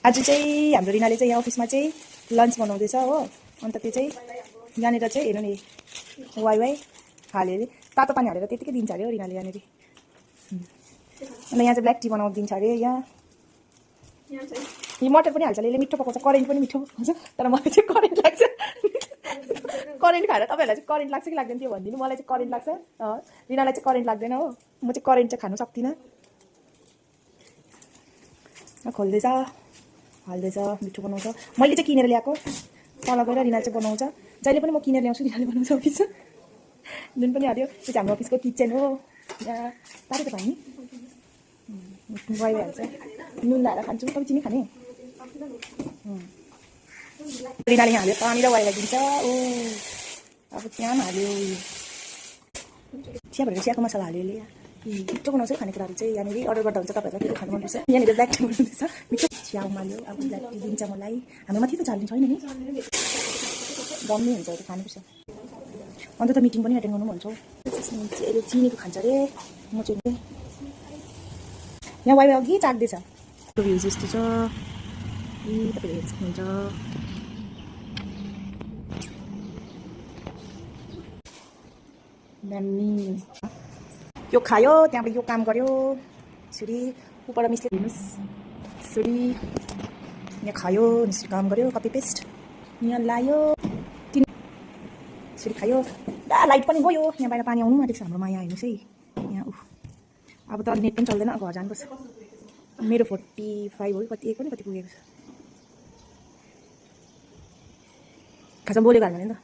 आज चाहिँ हाम्रो रिनाले चाहिँ यहाँ अफिसमा चाहिँ लन्च बनाउँदैछ हो। अन्त त्यो चाहिँ यहाँनिर चाहिँ हेर्नु नि वाइ वाइ हाल्यो अरे, तातो पानी हालेर त्यतिकै दिन्छ अरे हो रिनाले यहाँनिर। अन्त यहाँ चाहिँ ब्ल्याक टी बनाउनु दिन्छ अरे। यहाँ यो मटर पनि हाल्छ, यसले मिठो पकाउँछ, करेन्ट पनि मिठो पकाउँछ। तर मलाई चाहिँ करेन्ट लाग्छ। करेन्ट खाएर तपाईँहरूलाई चाहिँ करेन्ट लाग्छ कि लाग्दैन त्यो भनिदिनु। मलाई चाहिँ करेन्ट लाग्छ, रिनालाई चाहिँ करेन्ट लाग्दैन हो। म चाहिँ करेन्ट चाहिँ खानु सक्दिनँ। खोल्दैछ, हाल्दैछ, मिठो बनाउँछ। मैले चाहिँ किनेर ल्याएको, तल गएर रिना चाहिँ बनाउँछ। जहिले पनि म किनेर ल्याउँछु, रिनाले बनाउँछ अफिसमा। नुन पनि हाल्यो। त्यो चाहिँ हाम्रो अफिसको किचन हो। यहाँ तातो त पानी गइहाल्छ। नुन लाएर खान्छु, तपाईँ चिनी खाने? रिनाले यहाँ हाल्यो पानी र वाइलाई दिन्छ। ओ अब त्यहाँ पनि हाल्यो चिया भनेर चियाको मसला हाल्यो यसले। मिठो बनाउँछ खानेकुराहरू चाहिँ। यहाँनिर अर्डर गर्दा हुन्छ तपाईँहरूलाई के खानु मनपर्छ। यहाँनिर ब्ल्याक टी बनाउँदैछ, मिठो चिया उमाल्यो। अब ब्ल्याक टी दिन्छ मलाई। हाम्रो माथि त चाल्ने छैन नि, गम्नै हुन्छ त्यो खानुपर्छ। अन्त त मिटिङ पनि एटेन्ड गर्नु भन्छौ। यसले चिनीको खान्छ अरे, म चाहिँ यहाँ वाइ अघि चाख्दैछ। भ्युज यस्तो छ, तपाईँले हेर्न सक्नुहुन्छ। दामी यो खायो, त्यहाँबाट यो काम गर्यो। यसरी ऊपर मिसले हेर्नुहोस्, यसरी यहाँ खायो, यसरी काम गर्यो, कपी पेस्ट यहाँ लायो, यसरी खायो। लाइट पनि गयो, यहाँ बाहिर पानी आउनु आँटेको छ हाम्रोमा। यहाँ हेर्नुहोस् है, यहाँ अब त नेट पनि चल्दैन, घर जानुपर्छ। मेरो 45 हो कि कति, एक पनि कति पुगेको छ। खासमा बोलेको हाल्नु नि त।